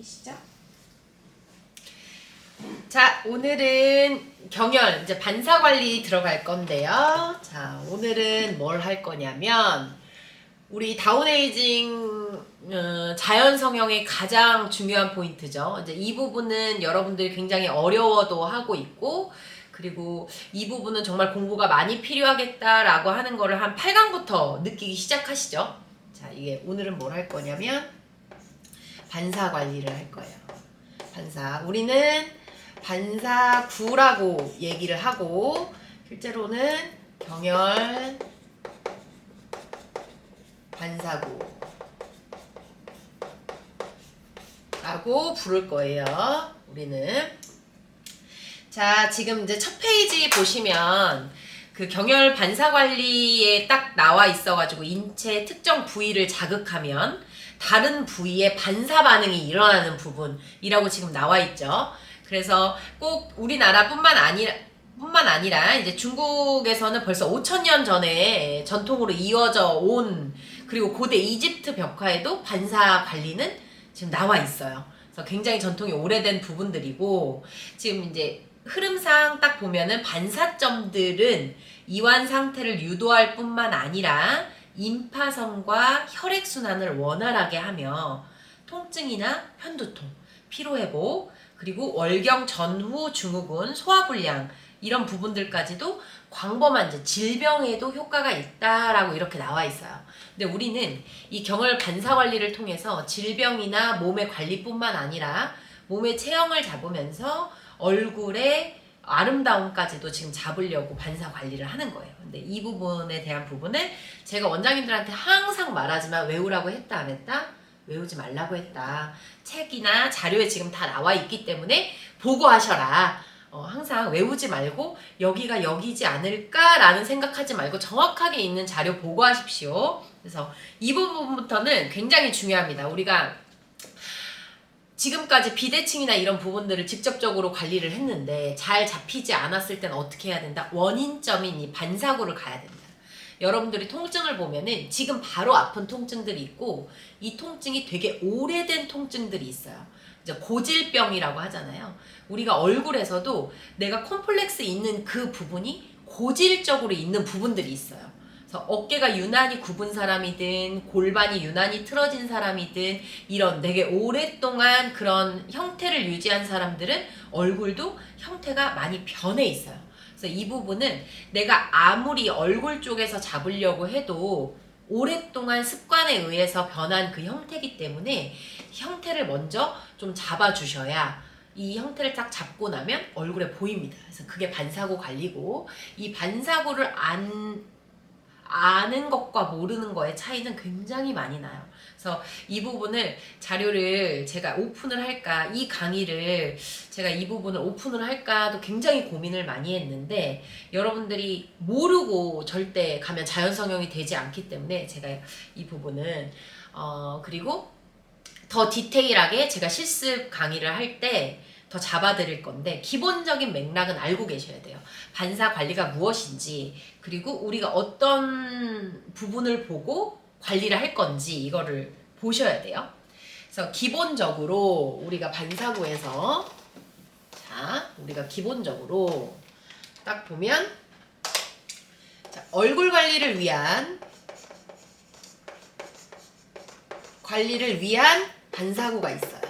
시작. 자, 오늘은 경연, 이제 반사관리 들어갈 건데요. 자, 오늘은 뭘 할 거냐면, 우리 다운에이징 자연 성형의 가장 중요한 포인트죠. 이제 이 부분은 여러분들이 굉장히 어려워도 하고 있고, 그리고 이 부분은 정말 공부가 많이 필요하겠다라고 하는 거를 한 8강부터 느끼기 시작하시죠. 자, 이게 오늘은 뭘 할 거냐면 반사 관리를 할 거예요. 반사. 우리는 반사구라고 얘기를 하고, 실제로는 경열 반사구 라고 부를 거예요. 우리는. 자, 지금 이제 첫 페이지 보시면 그 경열 반사 관리에 딱 나와 있어가지고 인체 특정 부위를 자극하면 다른 부위에 반사 반응이 일어나는 부분이라고 지금 나와 있죠. 그래서 꼭 우리나라뿐만 아니라 이제 중국에서는 벌써 5,000년 전에 전통으로 이어져 온, 그리고 고대 이집트 벽화에도 반사 관리는 지금 나와 있어요. 그래서 굉장히 전통이 오래된 부분들이고, 지금 이제 흐름상 딱 보면은 반사점들은 이완 상태를 유도할 뿐만 아니라 임파선과 혈액순환을 원활하게 하며 통증이나 편두통, 피로회복, 그리고 월경 전후 증후군, 소화불량 이런 부분들까지도 광범한 이제 질병에도 효과가 있다라고 이렇게 나와 있어요. 근데 우리는 이 경월 반사 관리를 통해서 질병이나 몸의 관리뿐만 아니라 몸의 체형을 잡으면서 얼굴의 아름다움까지도 지금 잡으려고 반사 관리를 하는 거예요. 근데 이 부분에 대한 부분을 제가 원장님들한테 항상 말하지만 외우라고 했다 안 했다? 외우지 말라고 했다. 책이나 자료에 지금 다 나와 있기 때문에 보고하셔라. 항상 외우지 말고 여기가 여기지 않을까라는 생각하지 말고 정확하게 있는 자료 보고하십시오. 그래서 이 부분부터는 굉장히 중요합니다. 우리가 지금까지 비대칭이나 이런 부분들을 직접적으로 관리를 했는데 잘 잡히지 않았을 때는 어떻게 해야 된다? 원인점인 이 반사구를 가야 된다. 여러분들이 통증을 보면은 지금 바로 아픈 통증들이 있고, 이 통증이 되게 오래된 통증들이 있어요. 이제 고질병이라고 하잖아요. 우리가 얼굴에서도 내가 콤플렉스 있는 그 부분이 고질적으로 있는 부분들이 있어요. 그래서 어깨가 유난히 굽은 사람이든 골반이 유난히 틀어진 사람이든 이런 되게 오랫동안 그런 형태를 유지한 사람들은 얼굴도 형태가 많이 변해 있어요. 그래서 이 부분은 내가 아무리 얼굴 쪽에서 잡으려고 해도 오랫동안 습관에 의해서 변한 그 형태이기 때문에 형태를 먼저 좀 잡아주셔야 이 형태를 딱 잡고 나면 얼굴에 보입니다. 그래서 그게 반사구 관리고, 이 반사구를 아는 것과 모르는 거의 차이는 굉장히 많이 나요. 그래서 이 부분을 자료를 제가 오픈을 할까, 이 강의를 제가 이 부분을 오픈을 할까도 굉장히 고민을 많이 했는데, 여러분들이 모르고 절대 가면 자연성형이 되지 않기 때문에 제가 이 부분은 그리고 더 디테일하게 제가 실습 강의를 할 때 더 잡아드릴 건데, 기본적인 맥락은 알고 계셔야 돼요. 반사 관리가 무엇인지, 그리고 우리가 어떤 부분을 보고 관리를 할 건지 이거를 보셔야 돼요. 그래서 기본적으로 우리가 반사구에서, 자, 우리가 기본적으로 딱 보면, 자, 얼굴 관리를 위한 반사구가 있어요.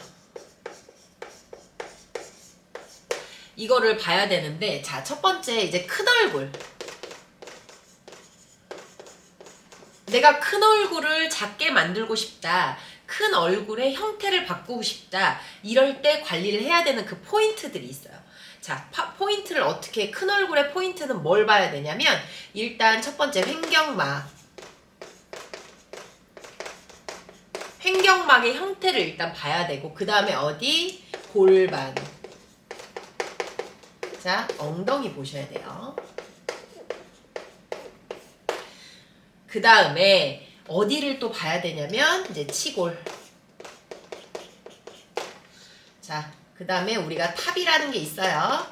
이거를 봐야 되는데, 자, 첫 번째 이제 큰 얼굴. 내가 큰 얼굴을 작게 만들고 싶다, 큰 얼굴의 형태를 바꾸고 싶다, 이럴 때 관리를 해야 되는 그 포인트들이 있어요. 자, 포인트를 어떻게, 큰 얼굴의 포인트는 뭘 봐야 되냐면, 일단 첫 번째 횡격막. 횡격막의 형태를 일단 봐야 되고, 그 다음에 어디? 골반. 자, 엉덩이 보셔야 돼요. 그 다음에 어디를 또 봐야 되냐면 이제 치골. 자, 그 다음에 우리가 탑이라는 게 있어요.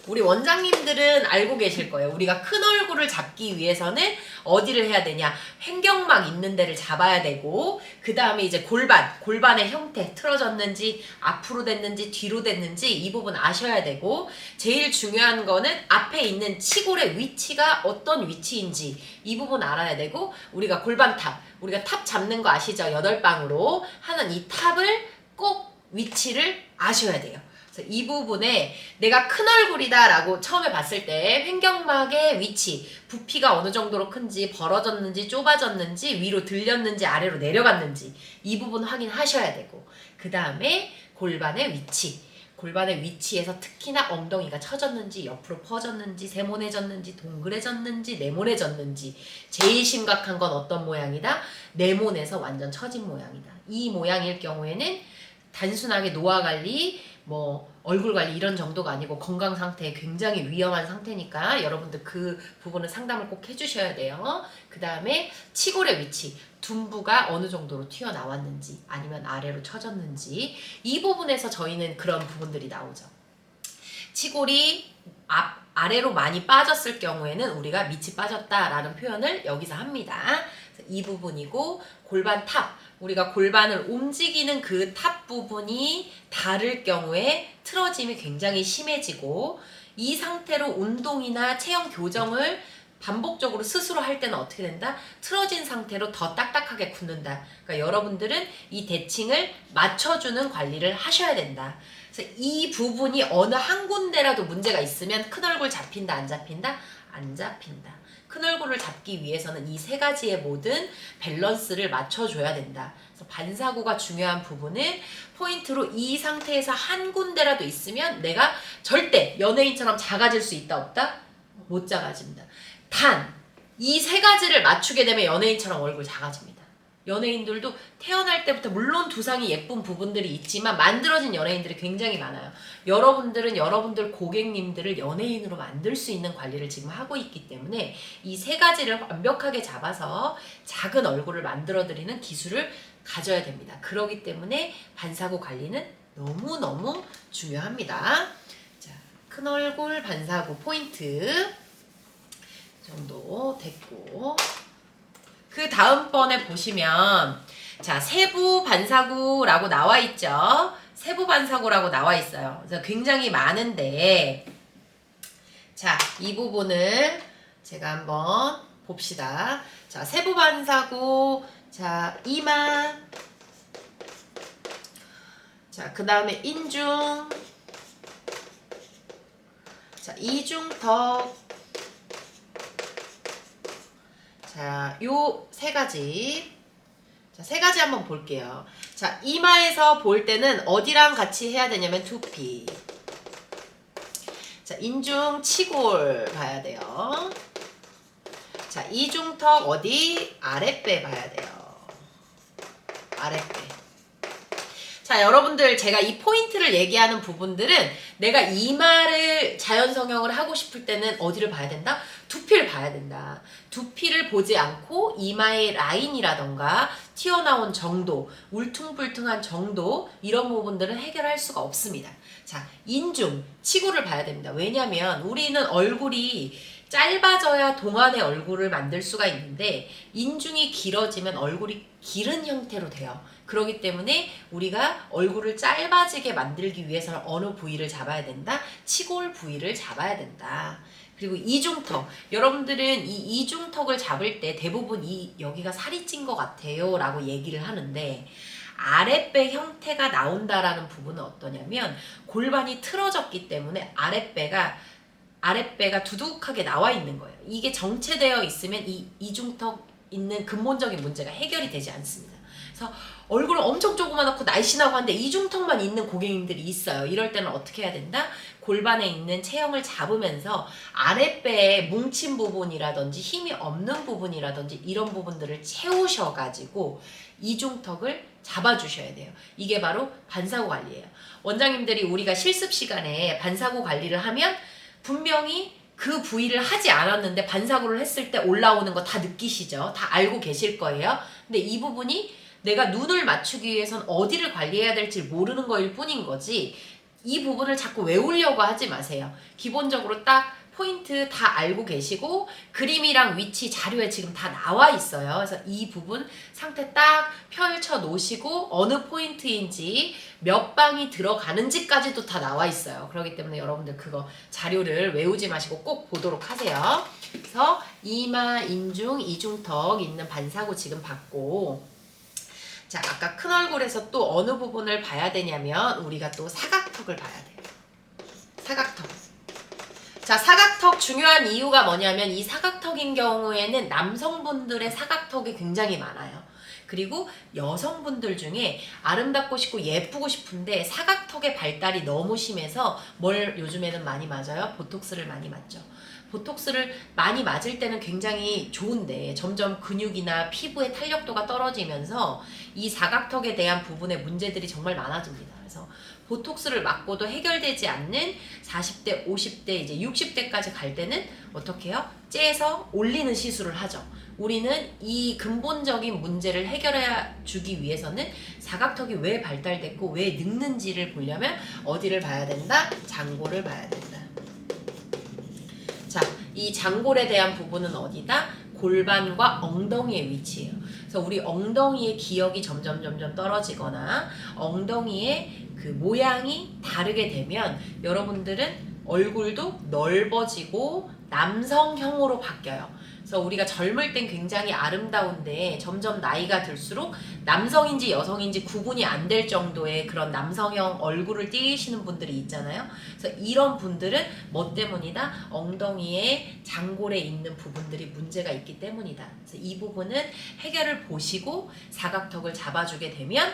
우리 원장님들은 알고 계실 거예요. 우리가 큰 얼굴을 잡기 위해서는 어디를 해야 되냐. 횡격막 있는 데를 잡아야 되고, 그 다음에 이제 골반의 형태, 틀어졌는지, 앞으로 됐는지, 뒤로 됐는지 이 부분 아셔야 되고, 제일 중요한 거는 앞에 있는 치골의 위치가 어떤 위치인지 이 부분 알아야 되고, 우리가 골반탑, 우리가 탑 잡는 거 아시죠? 8방으로 하는 이 탑을 꼭 위치를 아셔야 돼요. 그래서 이 부분에 내가 큰 얼굴이다 라고 처음에 봤을 때 횡격막의 위치, 부피가 어느 정도로 큰지, 벌어졌는지 좁아졌는지, 위로 들렸는지 아래로 내려갔는지 이 부분 확인하셔야 되고, 그 다음에 골반의 위치, 골반의 위치에서 특히나 엉덩이가 처졌는지, 옆으로 퍼졌는지, 세모내졌는지, 동그래졌는지, 네모내졌는지. 제일 심각한 건 어떤 모양이다? 네모내서 완전 처진 모양이다. 이 모양일 경우에는 단순하게 노화관리, 뭐 얼굴관리 이런 정도가 아니고 건강 상태에 굉장히 위험한 상태니까 여러분들 그 부분은 상담을 꼭 해주셔야 돼요. 그 다음에 치골의 위치, 둔부가 어느 정도로 튀어나왔는지 아니면 아래로 처졌는지 이 부분에서 저희는 그런 부분들이 나오죠. 치골이 아래로 많이 빠졌을 경우에는 우리가 밑이 빠졌다라는 표현을 여기서 합니다. 이 부분이고, 골반 탑, 우리가 골반을 움직이는 그 탑 부분이 다를 경우에 틀어짐이 굉장히 심해지고, 이 상태로 운동이나 체형 교정을 반복적으로 스스로 할 때는 어떻게 된다? 틀어진 상태로 더 딱딱하게 굳는다. 그러니까 여러분들은 이 대칭을 맞춰주는 관리를 하셔야 된다. 그래서 이 부분이 어느 한 군데라도 문제가 있으면 큰 얼굴 잡힌다, 안 잡힌다? 안 잡힌다. 큰 얼굴을 잡기 위해서는 이 세 가지의 모든 밸런스를 맞춰줘야 된다. 그래서 반사구가 중요한 부분은 포인트로 이 상태에서 한 군데라도 있으면 내가 절대 연예인처럼 작아질 수 있다, 없다? 못 작아진다. 단, 이 세 가지를 맞추게 되면 연예인처럼 얼굴 작아집니다. 연예인들도 태어날 때부터 물론 두상이 예쁜 부분들이 있지만 만들어진 연예인들이 굉장히 많아요. 여러분들은 여러분들 고객님들을 연예인으로 만들 수 있는 관리를 지금 하고 있기 때문에 이 세 가지를 완벽하게 잡아서 작은 얼굴을 만들어드리는 기술을 가져야 됩니다. 그렇기 때문에 반사구 관리는 너무너무 중요합니다. 자, 큰 얼굴 반사구 포인트 정도 됐고, 그 다음번에 보시면 자, 세부 반사구라고 나와 있죠. 세부 반사구라고 나와 있어요. 그래서 굉장히 많은데, 자, 이 부분을 제가 한번 봅시다. 자, 세부 반사구, 자, 이마, 자, 그 다음에 인중, 자, 이중턱, 자, 요 세 가지. 자, 세 가지 한번 볼게요. 자, 이마에서 볼 때는 어디랑 같이 해야 되냐면 두피. 자, 인중 치골 봐야 돼요. 자, 이중턱 어디? 아랫배 봐야 돼요. 아랫배. 자, 여러분들 제가 이 포인트를 얘기하는 부분들은 내가 이마를 자연 성형을 하고 싶을 때는 어디를 봐야 된다? 두피를 봐야 된다. 두피를 보지 않고 이마의 라인이라던가 튀어나온 정도, 울퉁불퉁한 정도 이런 부분들은 해결할 수가 없습니다. 자, 인중, 치골을 봐야 됩니다. 왜냐면 우리는 얼굴이 짧아져야 동안의 얼굴을 만들 수가 있는데 인중이 길어지면 얼굴이 기른 형태로 돼요. 그렇기 때문에 우리가 얼굴을 짧아지게 만들기 위해서는 어느 부위를 잡아야 된다? 치골 부위를 잡아야 된다. 그리고 이중턱. 여러분들은 이 이중턱을 잡을 때 대부분 여기가 살이 찐 것 같아요 라고 얘기를 하는데, 아랫배 형태가 나온다라는 부분은 어떠냐면 골반이 틀어졌기 때문에 아랫배가 두둑하게 나와 있는 거예요. 이게 정체되어 있으면 이 이중턱 있는 근본적인 문제가 해결이 되지 않습니다. 그래서 얼굴을 엄청 조그맣고 날씬하고 한데 이중턱만 있는 고객님들이 있어요. 이럴 때는 어떻게 해야 된다? 골반에 있는 체형을 잡으면서 아랫배에 뭉친 부분이라든지 힘이 없는 부분이라든지 이런 부분들을 채우셔가지고 이중턱을 잡아주셔야 돼요. 이게 바로 반사구 관리예요. 원장님들이 우리가 실습 시간에 반사구 관리를 하면 분명히 그 부위를 하지 않았는데 반사구를 했을 때 올라오는 거 다 느끼시죠? 다 알고 계실 거예요. 근데 이 부분이 내가 눈을 맞추기 위해선 어디를 관리해야 될지 모르는 거일 뿐인 거지, 이 부분을 자꾸 외우려고 하지 마세요. 기본적으로 딱 포인트 다 알고 계시고 그림이랑 위치 자료에 지금 다 나와 있어요. 그래서 이 부분 상태 딱 펼쳐 놓으시고 어느 포인트인지 몇 방이 들어가는지까지도 다 나와 있어요. 그렇기 때문에 여러분들 그거 자료를 외우지 마시고 꼭 보도록 하세요. 그래서 이마, 인중, 이중턱 있는 반사구 지금 봤고, 자, 아까 큰 얼굴에서 또 어느 부분을 봐야 되냐면 우리가 또 사각턱을 봐야 돼요. 사각턱. 자, 사각턱 중요한 이유가 뭐냐면 이 사각턱인 경우에는 남성분들의 사각턱이 굉장히 많아요. 그리고 여성분들 중에 아름답고 싶고 예쁘고 싶은데 사각턱의 발달이 너무 심해서 뭘 요즘에는 많이 맞아요? 보톡스를 많이 맞죠. 보톡스를 많이 맞을 때는 굉장히 좋은데 점점 근육이나 피부의 탄력도가 떨어지면서 이 사각턱에 대한 부분의 문제들이 정말 많아집니다. 그래서 보톡스를 맞고도 해결되지 않는 40대, 50대, 이제 60대까지 갈 때는 어떻게 해요? 째서 올리는 시술을 하죠. 우리는 이 근본적인 문제를 해결해 주기 위해서는 사각턱이 왜 발달됐고 왜 늙는지를 보려면 어디를 봐야 된다? 장골을 봐야 된다. 자, 이 장골에 대한 부분은 어디다? 골반과 엉덩이의 위치예요. 그래서 우리 엉덩이의 기억이 점점 떨어지거나 엉덩이의 그 모양이 다르게 되면 여러분들은 얼굴도 넓어지고 남성형으로 바뀌어요. 그래서 우리가 젊을 땐 굉장히 아름다운데 점점 나이가 들수록 남성인지 여성인지 구분이 안 될 정도의 그런 남성형 얼굴을 띠시는 분들이 있잖아요. 그래서 이런 분들은 뭐 때문이다? 엉덩이에 장골에 있는 부분들이 문제가 있기 때문이다. 그래서 이 부분은 해결을 보시고 사각턱을 잡아주게 되면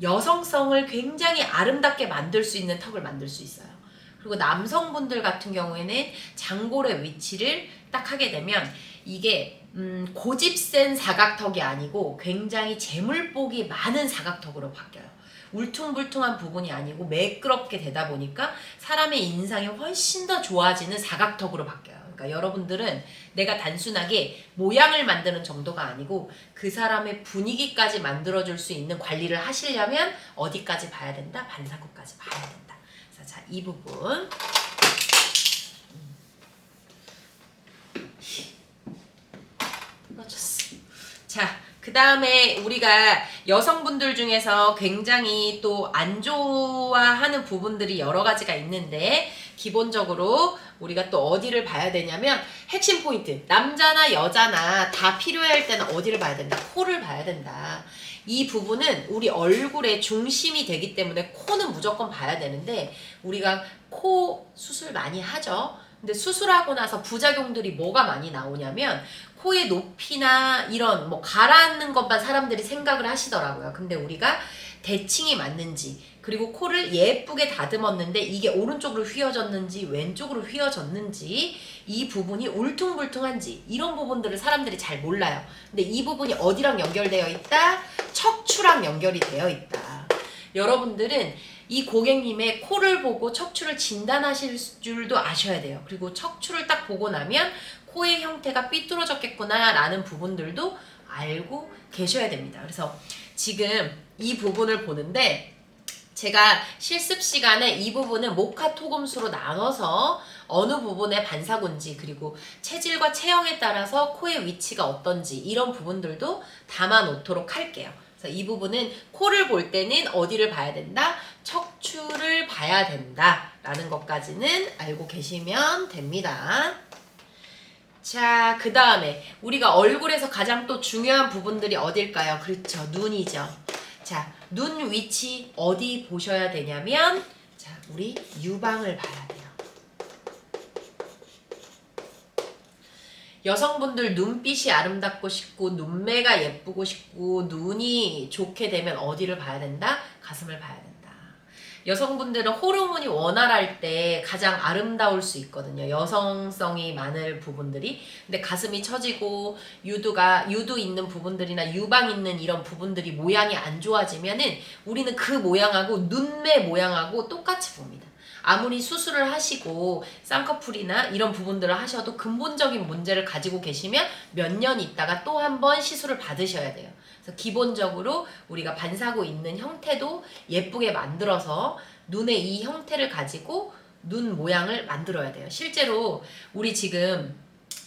여성성을 굉장히 아름답게 만들 수 있는 턱을 만들 수 있어요. 그리고 남성분들 같은 경우에는 장골의 위치를 딱 하게 되면 이게 고집센 사각턱이 아니고 굉장히 재물복이 많은 사각턱으로 바뀌어요. 울퉁불퉁한 부분이 아니고 매끄럽게 되다 보니까 사람의 인상이 훨씬 더 좋아지는 사각턱으로 바뀌어요. 그러니까 여러분들은 내가 단순하게 모양을 만드는 정도가 아니고 그 사람의 분위기까지 만들어줄 수 있는 관리를 하시려면 어디까지 봐야 된다? 반사구까지 봐야 된다. 자, 이 부분. 자, 그 다음에 우리가 여성분들 중에서 굉장히 또 안 좋아하는 부분들이 여러 가지가 있는데 기본적으로 우리가 또 어디를 봐야 되냐면 핵심 포인트, 남자나 여자나 다 필요할 때는 어디를 봐야 된다? 코를 봐야 된다. 이 부분은 우리 얼굴의 중심이 되기 때문에 코는 무조건 봐야 되는데 우리가 코 수술 많이 하죠. 근데 수술하고 나서 부작용들이 뭐가 많이 나오냐면 코의 높이나 이런 뭐 가라앉는 것만 사람들이 생각을 하시더라고요. 근데 우리가 대칭이 맞는지 그리고 코를 예쁘게 다듬었는데 이게 오른쪽으로 휘어졌는지 왼쪽으로 휘어졌는지 이 부분이 울퉁불퉁한지 이런 부분들을 사람들이 잘 몰라요. 근데 이 부분이 어디랑 연결되어 있다? 척추랑 연결이 되어 있다. 여러분들은 이 고객님의 코를 보고 척추를 진단하실 줄도 아셔야 돼요. 그리고 척추를 딱 보고 나면 코의 형태가 삐뚤어졌겠구나 라는 부분들도 알고 계셔야 됩니다. 그래서 지금 이 부분을 보는데 제가 실습 시간에 이 부분은 모카 토금수로 나눠서 어느 부분의 반사군지 그리고 체질과 체형에 따라서 코의 위치가 어떤지 이런 부분들도 담아 놓도록 할게요. 그래서 이 부분은 코를 볼 때는 어디를 봐야 된다? 척추를 봐야 된다 라는 것까지는 알고 계시면 됩니다. 자, 그 다음에 우리가 얼굴에서 가장 또 중요한 부분들이 어딜까요? 그렇죠, 눈이죠. 자, 눈 위치 어디 보셔야 되냐면 자, 우리 유방을 봐야 돼요. 여성분들 눈빛이 아름답고 싶고 눈매가 예쁘고 싶고 눈이 좋게 되면 어디를 봐야 된다? 가슴을 봐야 된다. 여성분들은 호르몬이 원활할 때 가장 아름다울 수 있거든요. 여성성이 많은 부분들이. 근데 가슴이 처지고 유두 있는 부분들이나 유방 있는 이런 부분들이 모양이 안 좋아지면은 우리는 그 모양하고 눈매 모양하고 똑같이 봅니다. 아무리 수술을 하시고 쌍꺼풀이나 이런 부분들을 하셔도 근본적인 문제를 가지고 계시면 몇 년 있다가 또 한 번 시술을 받으셔야 돼요. 그래서 기본적으로 우리가 반사구 있는 형태도 예쁘게 만들어서 눈의 이 형태를 가지고 눈 모양을 만들어야 돼요. 실제로 우리 지금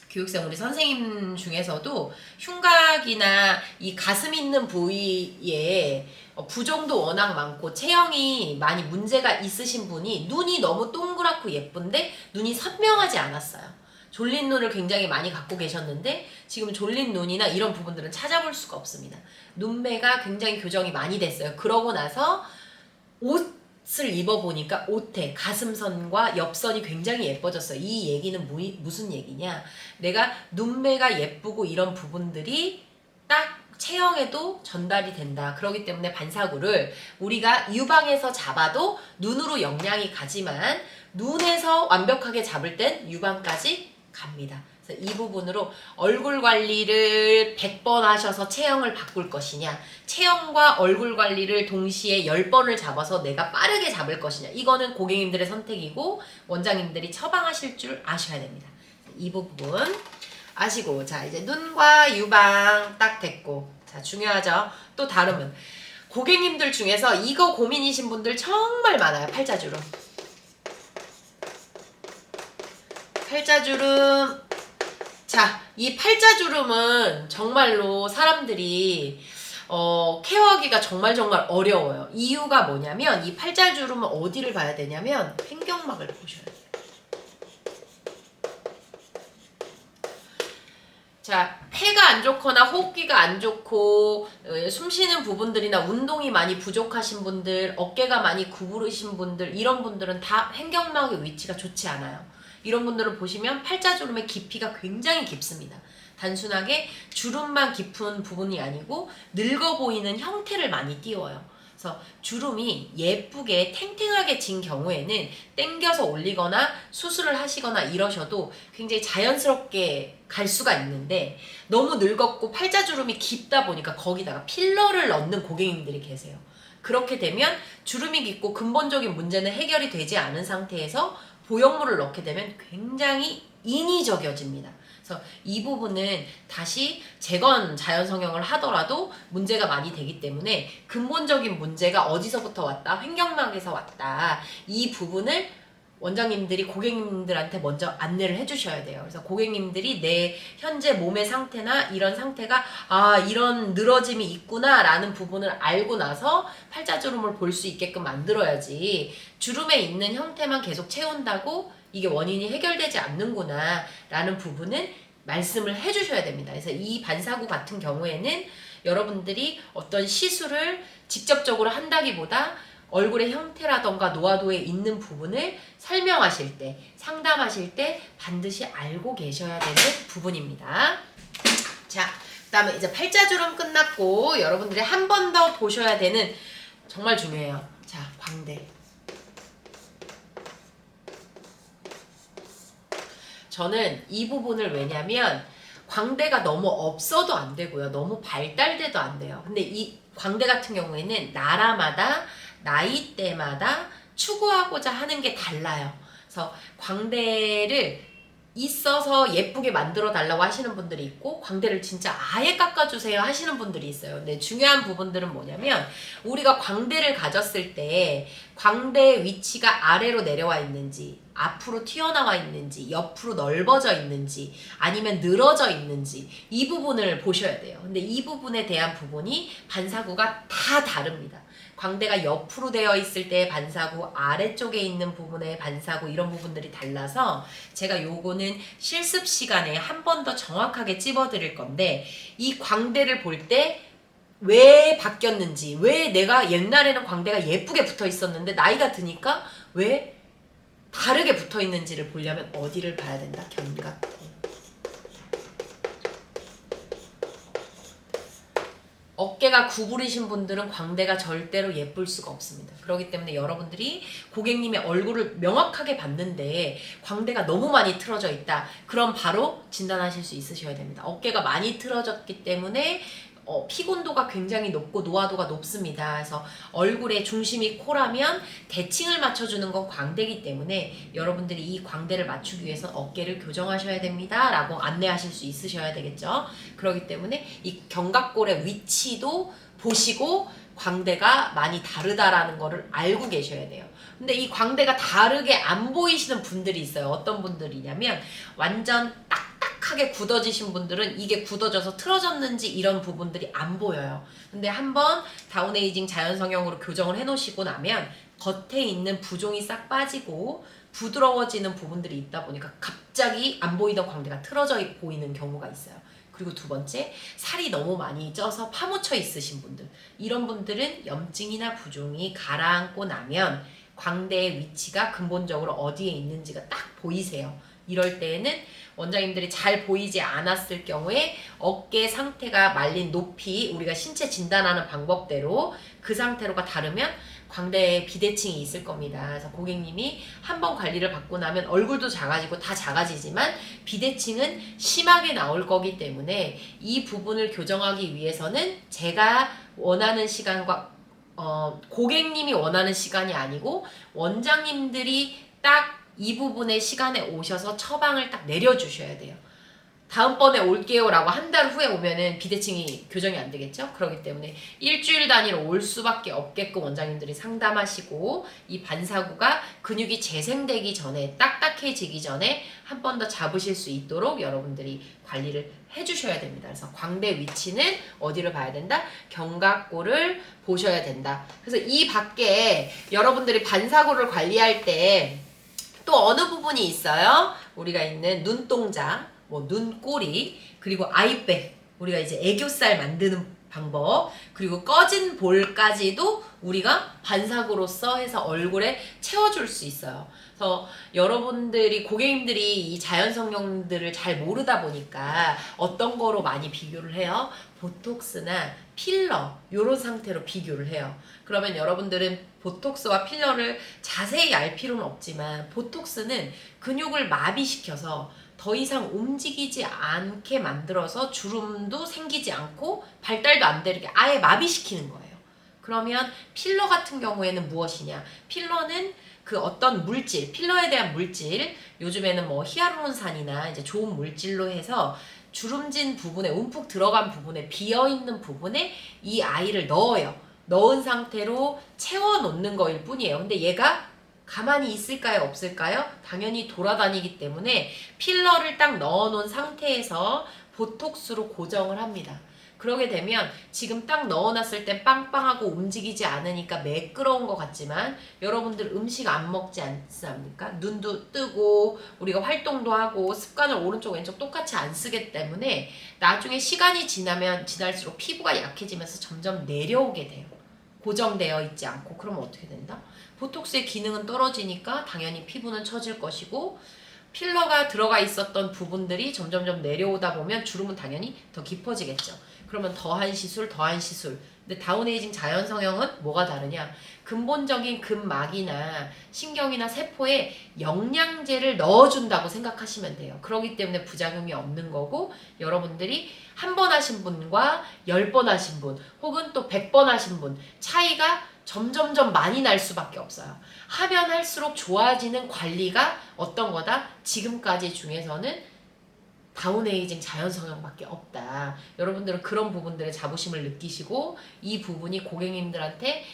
교육생 우리 선생님 중에서도 흉곽이나 이 가슴 있는 부위에 부종도 워낙 많고 체형이 많이 문제가 있으신 분이 눈이 너무 동그랗고 예쁜데 눈이 선명하지 않았어요. 졸린 눈을 굉장히 많이 갖고 계셨는데 지금 졸린 눈이나 이런 부분들은 찾아볼 수가 없습니다. 눈매가 굉장히 교정이 많이 됐어요. 그러고 나서 옷을 입어보니까 옷에 가슴선과 옆선이 굉장히 예뻐졌어요. 이 얘기는 무슨 얘기냐? 내가 눈매가 예쁘고 이런 부분들이 딱 체형에도 전달이 된다. 그렇기 때문에 반사구를 우리가 유방에서 잡아도 눈으로 영향이 가지만 눈에서 완벽하게 잡을 땐 유방까지 갑니다. 그래서 이 부분으로 얼굴 관리를 100번 하셔서 체형을 바꿀 것이냐, 체형과 얼굴 관리를 동시에 10번을 잡아서 내가 빠르게 잡을 것이냐, 이거는 고객님들의 선택이고 원장님들이 처방하실 줄 아셔야 됩니다. 이 부분 아시고, 자 이제 눈과 유방 딱 됐고, 자 중요하죠. 또 다름은 고객님들 중에서 이거 고민이신 분들 정말 많아요. 팔자주름. 팔자주름. 자, 이 팔자주름은 정말로 사람들이 케어하기가 정말 어려워요. 이유가 뭐냐면 이 팔자주름은 어디를 봐야 되냐면 횡격막을 보셔야 돼요. 자, 폐가 안 좋거나 호흡기가 안 좋고 숨 쉬는 부분들이나 운동이 많이 부족하신 분들, 어깨가 많이 구부르신 분들, 이런 분들은 다 횡격막의 위치가 좋지 않아요. 이런 분들을 보시면 팔자주름의 깊이가 굉장히 깊습니다. 단순하게 주름만 깊은 부분이 아니고 늙어 보이는 형태를 많이 띄워요. 그래서 주름이 예쁘게 탱탱하게 진 경우에는 당겨서 올리거나 수술을 하시거나 이러셔도 굉장히 자연스럽게 갈 수가 있는데, 너무 늙었고 팔자주름이 깊다 보니까 거기다가 필러를 넣는 고객님들이 계세요. 그렇게 되면 주름이 깊고 근본적인 문제는 해결이 되지 않은 상태에서 보형물을 넣게 되면 굉장히 인위적이어집니다. 그래서 이 부분은 다시 재건 자연성형을 하더라도 문제가 많이 되기 때문에 근본적인 문제가 어디서부터 왔다, 횡격막에서 왔다, 이 부분을 원장님들이 고객님들한테 먼저 안내를 해주셔야 돼요. 그래서 고객님들이 내 현재 몸의 상태나 이런 상태가 이런 늘어짐이 있구나 라는 부분을 알고 나서 팔자주름을 볼 수 있게끔 만들어야지, 주름에 있는 형태만 계속 채운다고 이게 원인이 해결되지 않는구나 라는 부분은 말씀을 해주셔야 됩니다. 그래서 이 반사구 같은 경우에는 여러분들이 어떤 시술을 직접적으로 한다기보다 얼굴의 형태라던가 노화도에 있는 부분을 설명하실 때, 상담하실 때 반드시 알고 계셔야 되는 부분입니다. 자, 그 다음에 이제 팔자주름 끝났고 여러분들이 한 번 더 보셔야 되는, 정말 중요해요. 자, 광대. 저는 이 부분을, 왜냐면 광대가 너무 없어도 안 되고요, 너무 발달돼도 안 돼요. 근데 이 광대 같은 경우에는 나라마다 나이대마다 추구하고자 하는 게 달라요. 그래서 광대를 있어서 예쁘게 만들어 달라고 하시는 분들이 있고, 광대를 진짜 아예 깎아주세요 하시는 분들이 있어요. 근데 중요한 부분들은 뭐냐면, 우리가 광대를 가졌을 때 광대의 위치가 아래로 내려와 있는지, 앞으로 튀어나와 있는지, 옆으로 넓어져 있는지, 아니면 늘어져 있는지, 이 부분을 보셔야 돼요. 근데 이 부분에 대한 부분이 반사구가 다 다릅니다. 광대가 옆으로 되어 있을 때 반사구, 아래쪽에 있는 부분의 반사구, 이런 부분들이 달라서 제가 요거는 실습 시간에 한 번 더 정확하게 찝어드릴 건데, 이 광대를 볼 때 왜 바뀌었는지, 왜 내가 옛날에는 광대가 예쁘게 붙어 있었는데 나이가 드니까 왜 다르게 붙어 있는지를 보려면 어디를 봐야 된다? 견갑골. 어깨가 구부리신 분들은 광대가 절대로 예쁠 수가 없습니다. 그렇기 때문에 여러분들이 고객님의 얼굴을 명확하게 봤는데 광대가 너무 많이 틀어져 있다, 그럼 바로 진단하실 수 있으셔야 됩니다. 어깨가 많이 틀어졌기 때문에 피곤도가 굉장히 높고 노화도가 높습니다. 그래서 얼굴의 중심이 코라면 대칭을 맞춰주는 건 광대이기 때문에 여러분들이 이 광대를 맞추기 위해서 어깨를 교정하셔야 됩니다 라고 안내하실 수 있으셔야 되겠죠. 그렇기 때문에 이 견갑골의 위치도 보시고 광대가 많이 다르다라는 거를 알고 계셔야 돼요. 근데 이 광대가 다르게 안 보이시는 분들이 있어요. 어떤 분들이냐면 완전 딱딱하게 굳어지신 분들은 이게 굳어져서 틀어졌는지 이런 부분들이 안 보여요. 근데 한번 다운에이징 자연성형으로 교정을 해놓으시고 나면 겉에 있는 부종이 싹 빠지고 부드러워지는 부분들이 있다 보니까 갑자기 안 보이던 광대가 틀어져 보이는 경우가 있어요. 그리고 두 번째, 살이 너무 많이 쪄서 파묻혀 있으신 분들, 이런 분들은 염증이나 부종이 가라앉고 나면 광대의 위치가 근본적으로 어디에 있는지가 딱 보이세요. 이럴 때에는 원장님들이 잘 보이지 않았을 경우에 어깨 상태가 말린 높이, 우리가 신체 진단하는 방법대로 그 상태로가 다르면 광대에 비대칭이 있을 겁니다. 그래서 고객님이 한번 관리를 받고 나면 얼굴도 작아지고 다 작아지지만 비대칭은 심하게 나올 거기 때문에 이 부분을 교정하기 위해서는 제가 원하는 시간과 고객님이 원하는 시간이 아니고 원장님들이 딱 이 부분의 시간에 오셔서 처방을 딱 내려주셔야 돼요. 다음번에 올게요 라고 한 달 후에 오면은 비대칭이 교정이 안 되겠죠? 그렇기 때문에 일주일 단위로 올 수밖에 없게끔 원장님들이 상담하시고 이 반사구가 근육이 재생되기 전에, 딱딱해지기 전에 한 번 더 잡으실 수 있도록 여러분들이 관리를 해주셔야 됩니다. 그래서 광대 위치는 어디를 봐야 된다? 견갑골을 보셔야 된다. 그래서 이 밖에 여러분들이 반사구를 관리할 때 또 어느 부분이 있어요? 우리가 있는 눈동자, 뭐 눈꼬리, 그리고 아이백, 우리가 이제 애교살 만드는 방법, 그리고 꺼진 볼까지도 우리가 반사구로서 해서 얼굴에 채워줄 수 있어요. 그래서 여러분들이, 고객님들이 이 자연성형들을 잘 모르다 보니까 어떤 거로 많이 비교를 해요? 보톡스나 필러, 요런 상태로 비교를 해요. 그러면 여러분들은 보톡스와 필러를 자세히 알 필요는 없지만 보톡스는 근육을 마비시켜서 더 이상 움직이지 않게 만들어서 주름도 생기지 않고 발달도 안 되게 아예 마비시키는 거예요. 그러면 필러 같은 경우에는 무엇이냐? 필러는 그 어떤 물질, 필러에 대한 물질, 요즘에는 뭐 히알루론산이나 이제 좋은 물질로 해서 주름진 부분에, 움푹 들어간 부분에, 비어있는 부분에 이 아이를 넣어요. 넣은 상태로 채워놓는 거일 뿐이에요. 근데 얘가 가만히 있을까요? 없을까요? 당연히 돌아다니기 때문에 필러를 딱 넣어놓은 상태에서 보톡스로 고정을 합니다. 그러게 되면 지금 딱 넣어놨을 땐 빵빵하고 움직이지 않으니까 매끄러운 것 같지만 여러분들 음식 안 먹지 않습니까? 눈도 뜨고 우리가 활동도 하고 습관을 오른쪽 왼쪽 똑같이 안 쓰기 때문에 나중에 시간이 지나면 지날수록 피부가 약해지면서 점점 내려오게 돼요. 고정되어 있지 않고. 그러면 어떻게 된다? 보톡스의 기능은 떨어지니까 당연히 피부는 처질 것이고 필러가 들어가 있었던 부분들이 점점점 내려오다 보면 주름은 당연히 더 깊어지겠죠. 그러면 더한 시술, 더한 시술. 근데 다운에이징 자연성형은 뭐가 다르냐? 근본적인 근막이나 신경이나 세포에 영양제를 넣어준다고 생각하시면 돼요. 그렇기 때문에 부작용이 없는 거고 여러분들이 한 번 하신 분과 10번 하신 분 혹은 또 100번 하신 분 차이가 점점점 많이 날 수밖에 없어요. 하면 할수록 좋아지는 관리가 어떤 거다? 지금까지 중에서는 다운에이징 자연성형밖에 없다. 여러분들은 그런 부분들의 자부심을 느끼시고 이 부분이 고객님들한테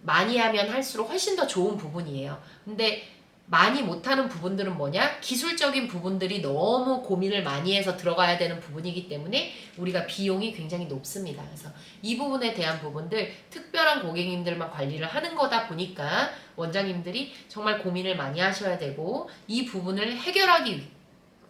많이 하면 할수록 훨씬 더 좋은 부분이에요. 근데 많이 못하는 부분들은 뭐냐? 기술적인 부분들이 너무 고민을 많이 해서 들어가야 되는 부분이기 때문에 우리가 비용이 굉장히 높습니다. 그래서 이 부분에 대한 부분들 특별한 고객님들만 관리를 하는 거다 보니까 원장님들이 정말 고민을 많이 하셔야 되고 이 부분을 해결하기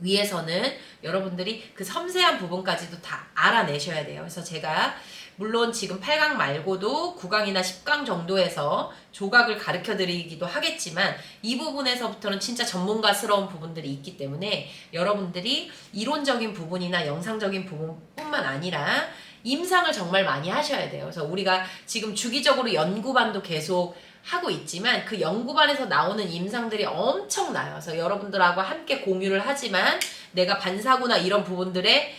위해서는 여러분들이 그 섬세한 부분까지도 다 알아내셔야 돼요. 그래서 제가 물론 지금 8강 말고도 9강이나 10강 정도에서 조각을 가르쳐 드리기도 하겠지만 이 부분에서부터는 진짜 전문가스러운 부분들이 있기 때문에 여러분들이 이론적인 부분이나 영상적인 부분뿐만 아니라 임상을 정말 많이 하셔야 돼요. 그래서 우리가 지금 주기적으로 연구반도 계속 하고 있지만 그 연구반에서 나오는 임상들이 엄청나요. 그래서 여러분들하고 함께 공유를 하지만 내가 반사구나 이런 부분들에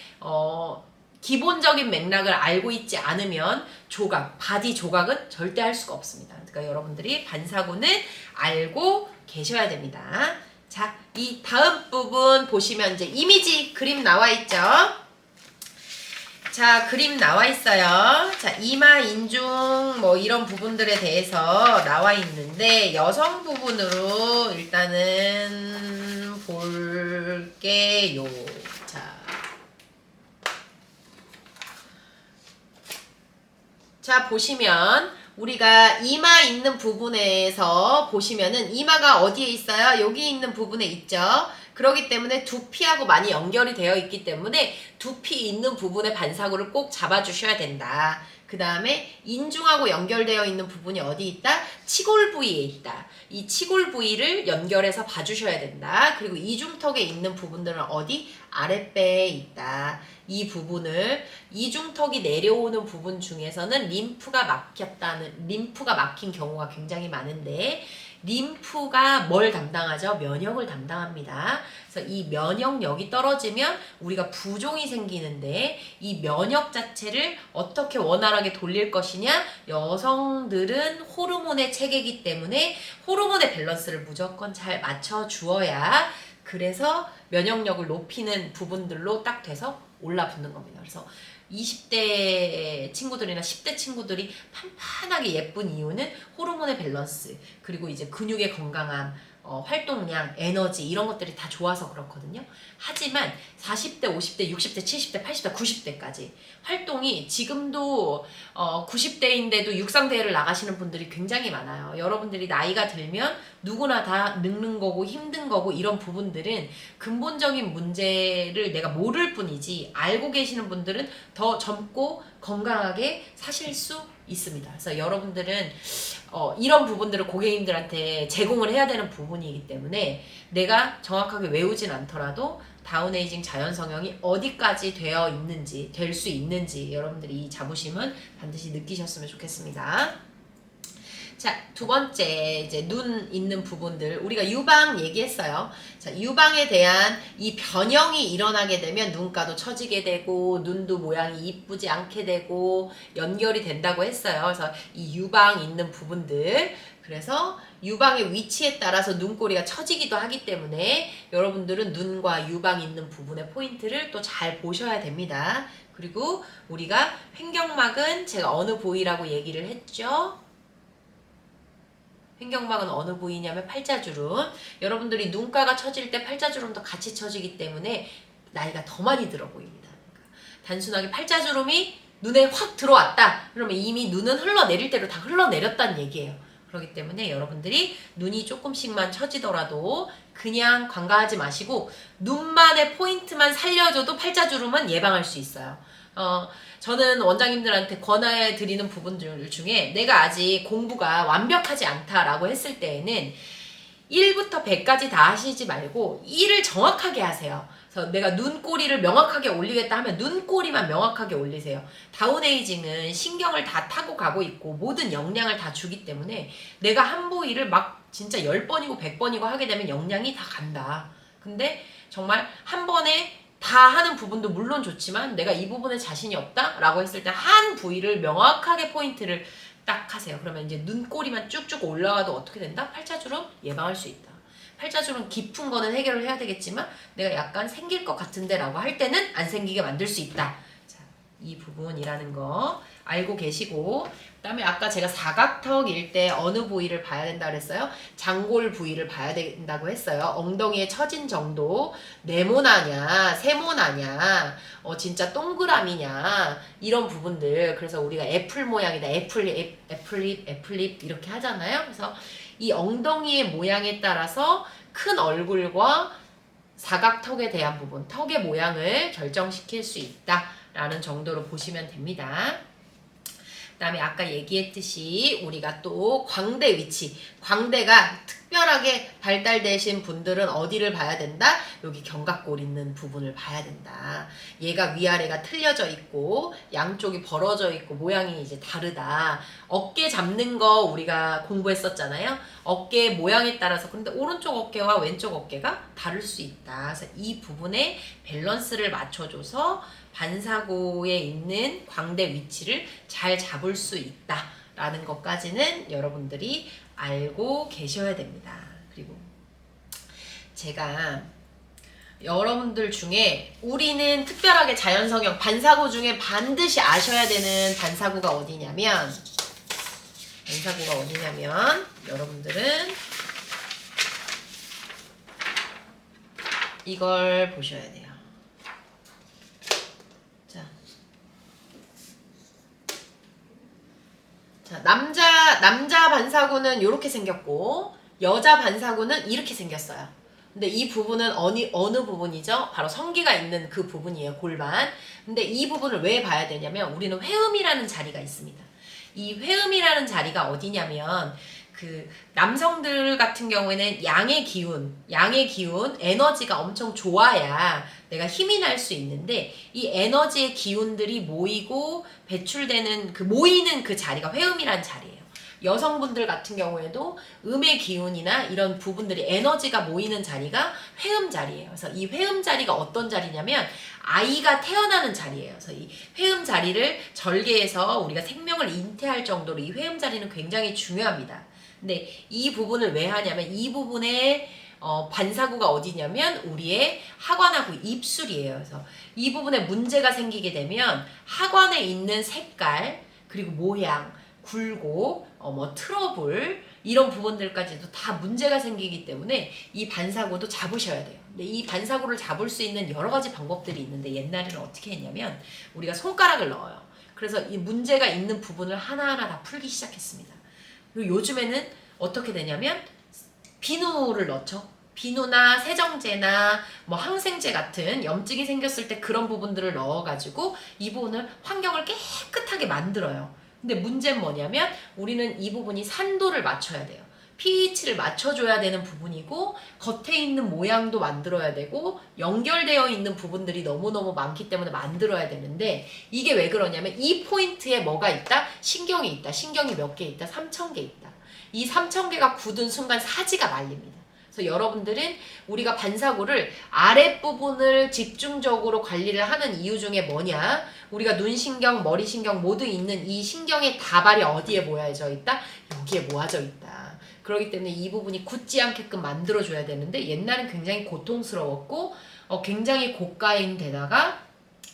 기본적인 맥락을 알고 있지 않으면 조각, 바디 조각은 절대 할 수가 없습니다. 그러니까 여러분들이 반사구는 알고 계셔야 됩니다. 자, 이 다음 부분 보시면 이제 이미지 그림 나와 있죠? 자, 그림 나와 있어요. 자, 이마, 인중 뭐 이런 부분들에 대해서 나와 있는데 여성 부분으로 일단은 볼게요. 자, 보시면 우리가 이마 있는 부분에서 보시면은 이마가 어디에 있어요? 여기 있는 부분에 있죠. 그렇기 때문에 두피하고 많이 연결이 되어 있기 때문에 두피 있는 부분의 반사구를 꼭 잡아주셔야 된다. 그 다음에 인중하고 연결되어 있는 부분이 어디 있다? 치골 부위에 있다. 이 치골 부위를 연결해서 봐주셔야 된다. 그리고 이중턱에 있는 부분들은 어디? 아랫배에 있다. 이 부분을 이중턱이 내려오는 부분 중에서는 림프가 막힌 경우가 굉장히 많은데 림프가 뭘 담당하죠? 면역을 담당합니다. 그래서 이 면역력이 떨어지면 우리가 부종이 생기는데 이 면역 자체를 어떻게 원활하게 돌릴 것이냐? 여성들은 호르몬의 체계이기 때문에 호르몬의 밸런스를 무조건 잘 맞춰 주어야 그래서 면역력을 높이는 부분들로 딱 돼서 올라붙는 겁니다. 그래서 20대 친구들이나 10대 친구들이 판판하게 예쁜 이유는 호르몬의 밸런스, 그리고 이제 근육의 건강함, 활동량, 에너지 이런 것들이 다 좋아서 그렇거든요. 하지만 40대, 50대, 60대, 70대, 80대, 90대까지 활동이 지금도 90대인데도 육상대회를 나가시는 분들이 굉장히 많아요. 여러분들이 나이가 들면 누구나 다 늙는 거고 힘든 거고 이런 부분들은 근본적인 문제를 내가 모를 뿐이지 알고 계시는 분들은 더 젊고 건강하게 사실 수 있습니다. 그래서 여러분들은 이런 부분들을 고객님들한테 제공을 해야 되는 부분이기 때문에 내가 정확하게 외우진 않더라도 다운에이징 자연성형이 어디까지 되어 있는지, 될 수 있는지 여러분들이 이 자부심은 반드시 느끼셨으면 좋겠습니다. 자, 두 번째 이제 눈 있는 부분들 우리가 유방 얘기했어요. 자, 유방에 대한 이 변형이 일어나게 되면 눈가도 처지게 되고 눈도 모양이 이쁘지 않게 되고 연결이 된다고 했어요. 그래서 이 유방 있는 부분들 그래서 유방의 위치에 따라서 눈꼬리가 처지기도 하기 때문에 여러분들은 눈과 유방 있는 부분의 포인트를 또 잘 보셔야 됩니다. 그리고 우리가 횡격막은 제가 어느 부위라고 얘기를 했죠? 횡격막은 어느 부위냐면 팔자주름. 여러분들이 눈가가 처질 때 팔자주름도 같이 처지기 때문에 나이가 더 많이 들어 보입니다. 그러니까 단순하게 팔자주름이 눈에 확 들어왔다. 그러면 이미 눈은 흘러내릴 대로 다 흘러내렸다는 얘기예요. 그렇기 때문에 여러분들이 눈이 조금씩만 처지더라도 그냥 관가하지 마시고 눈만의 포인트만 살려줘도 팔자주름은 예방할 수 있어요. 저는 원장님들한테 권해 드리는 부분들 중에 내가 아직 공부가 완벽하지 않다라고 했을 때에는 1부터 100까지 다 하시지 말고 1을 정확하게 하세요. 그래서 내가 눈꼬리를 명확하게 올리겠다 하면 눈꼬리만 명확하게 올리세요. 다운에이징은 신경을 다 타고 가고 있고 모든 영양을 다 주기 때문에 내가 한 부위를 막 진짜 10번이고 100번이고 하게 되면 영양이 다 간다. 근데 정말 한 번에 다 하는 부분도 물론 좋지만 내가 이 부분에 자신이 없다 라고 했을 때 한 부위를 명확하게 포인트를 딱 하세요. 그러면 이제 눈꼬리만 쭉쭉 올라가도 어떻게 된다? 팔자주름 예방할 수 있다. 팔자주름 깊은 거는 해결을 해야 되겠지만 내가 약간 생길 것 같은데 라고 할 때는 안 생기게 만들 수 있다. 자, 이 부분이라는 거 알고 계시고 그 다음에 아까 제가 사각턱일 때 어느 부위를 봐야 된다 그랬어요? 장골 부위를 봐야 된다고 했어요. 엉덩이에 처진 정도 네모나냐 세모나냐 진짜 동그라미냐 이런 부분들 그래서 우리가 애플 모양이다 애플립 이렇게 하잖아요. 그래서 이 엉덩이의 모양에 따라서 큰 얼굴과 사각턱에 대한 부분 턱의 모양을 결정시킬 수 있다라는 정도로 보시면 됩니다. 그 다음에 아까 얘기했듯이 우리가 또 광대 위치 광대가 특별하게 발달되신 분들은 어디를 봐야 된다? 여기 견갑골 있는 부분을 봐야 된다. 얘가 위아래가 틀려져 있고 양쪽이 벌어져 있고 모양이 이제 다르다. 어깨 잡는 거 우리가 공부했었잖아요. 어깨 모양에 따라서 근데 오른쪽 어깨와 왼쪽 어깨가 다를 수 있다. 그래서 이 부분에 밸런스를 맞춰줘서 반사고에 있는 광대 위치를 잘 잡을 수 있다라는 것까지는 여러분들이 알고 계셔야 됩니다. 그리고 제가 여러분들 중에 우리는 특별하게 자연성형 반사고 중에 반드시 아셔야 되는 반사고가 어디냐면 여러분들은 이걸 보셔야 돼요. 자, 남자 반사고는 이렇게 생겼고 여자 반사고는 이렇게 생겼어요. 근데 이 부분은 어느 부분이죠? 바로 성기가 있는 그 부분이에요. 골반. 근데 이 부분을 왜 봐야 되냐면 우리는 회음이라는 자리가 있습니다. 이 회음이라는 자리가 어디냐면 그 남성들 같은 경우에는 양의 기운, 에너지가 엄청 좋아야 내가 힘이 날 수 있는데 이 에너지의 기운들이 모이고 배출되는 모이는 그 자리가 회음이라는 자리예요. 여성분들 같은 경우에도 음의 기운이나 이런 부분들이 에너지가 모이는 자리가 회음 자리예요. 그래서 이 회음 자리가 어떤 자리냐면 아이가 태어나는 자리예요. 그래서 이 회음 자리를 절개해서 우리가 생명을 잉태할 정도로 이 회음 자리는 굉장히 중요합니다. 근데 이 부분을 왜 하냐면 이 부분에 반사구가 어디냐면 우리의 하관하고 입술이에요. 그래서 이 부분에 문제가 생기게 되면 하관에 있는 색깔 그리고 모양 굴곡, 트러블 이런 부분들까지도 다 문제가 생기기 때문에 이 반사고도 잡으셔야 돼요. 근데 이 반사고를 잡을 수 있는 여러 가지 방법들이 있는데 옛날에는 어떻게 했냐면 우리가 손가락을 넣어요. 그래서 이 문제가 있는 부분을 하나하나 다 풀기 시작했습니다. 그리고 요즘에는 어떻게 되냐면 비누를 넣죠. 비누나 세정제나 항생제 같은 염증이 생겼을 때 그런 부분들을 넣어가지고 이 부분을 환경을 깨끗하게 만들어요. 근데 문제는 뭐냐면 우리는 이 부분이 산도를 맞춰야 돼요. pH를 맞춰줘야 되는 부분이고 겉에 있는 모양도 만들어야 되고 연결되어 있는 부분들이 너무너무 많기 때문에 만들어야 되는데 이게 왜 그러냐면 이 포인트에 뭐가 있다? 신경이 있다. 신경이 몇 개 있다? 3,000개 있다. 이 3,000개가 굳은 순간 사지가 말립니다. 그래서 여러분들은 우리가 반사고를 아랫부분을 집중적으로 관리를 하는 이유 중에 뭐냐? 우리가 눈신경, 머리신경 모두 있는 이 신경의 다발이 어디에 모여져 있다? 여기에 모아져 있다. 그렇기 때문에 이 부분이 굳지 않게끔 만들어줘야 되는데 옛날엔 굉장히 고통스러웠고 굉장히 고가인 데다가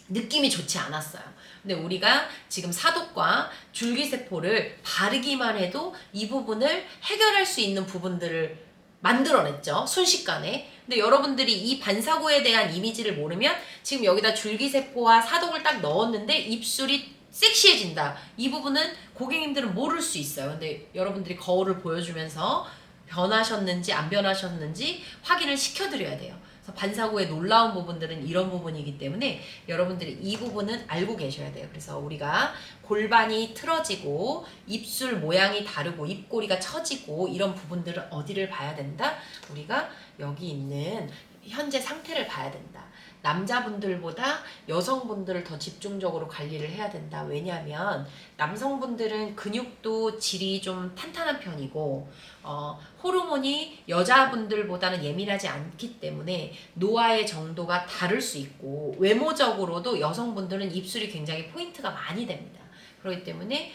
느낌이 좋지 않았어요. 근데 우리가 지금 사독과 줄기세포를 바르기만 해도 이 부분을 해결할 수 있는 부분들을 만들어냈죠. 순식간에. 근데 여러분들이 이 반사고에 대한 이미지를 모르면 지금 여기다 줄기세포와 사독을 딱 넣었는데 입술이 섹시해진다. 이 부분은 고객님들은 모를 수 있어요. 근데 여러분들이 거울을 보여주면서 변하셨는지 안 변하셨는지 확인을 시켜드려야 돼요. 그래서 반사고의 놀라운 부분들은 이런 부분이기 때문에 여러분들이 이 부분은 알고 계셔야 돼요. 그래서 우리가 골반이 틀어지고 입술 모양이 다르고 입꼬리가 처지고 이런 부분들은 어디를 봐야 된다? 우리가 여기 있는 현재 상태를 봐야 된다. 남자분들보다 여성분들을 더 집중적으로 관리를 해야 된다. 왜냐하면 남성분들은 근육도 질이 좀 탄탄한 편이고 호르몬이 여자분들보다는 예민하지 않기 때문에 노화의 정도가 다를 수 있고 외모적으로도 여성분들은 입술이 굉장히 포인트가 많이 됩니다. 그렇기 때문에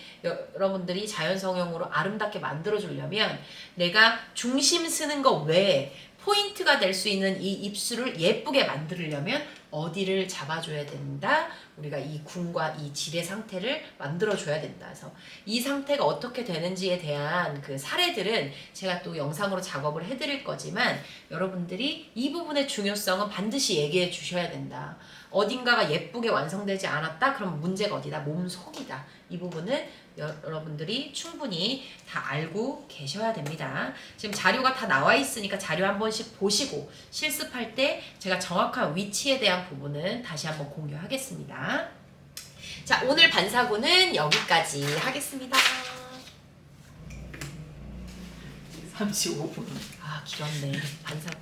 여러분들이 자연성형으로 아름답게 만들어주려면 내가 중심 쓰는 것 외에 포인트가 될 수 있는 이 입술을 예쁘게 만들려면 어디를 잡아줘야 된다? 우리가 이 궁과 이 질의 상태를 만들어줘야 된다. 그래서 이 상태가 어떻게 되는지에 대한 그 사례들은 제가 또 영상으로 작업을 해드릴 거지만 여러분들이 이 부분의 중요성은 반드시 얘기해 주셔야 된다. 어딘가가 예쁘게 완성되지 않았다? 그럼 문제가 어디다? 몸속이다. 이 부분은 여러분들이 충분히 다 알고 계셔야 됩니다. 지금 자료가 다 나와 있으니까 자료 한 번씩 보시고 실습할 때 제가 정확한 위치에 대한 부분은 다시 한번 공유하겠습니다. 자, 오늘 반사고는 여기까지 하겠습니다. 35분. 아, 길었네. 반사고.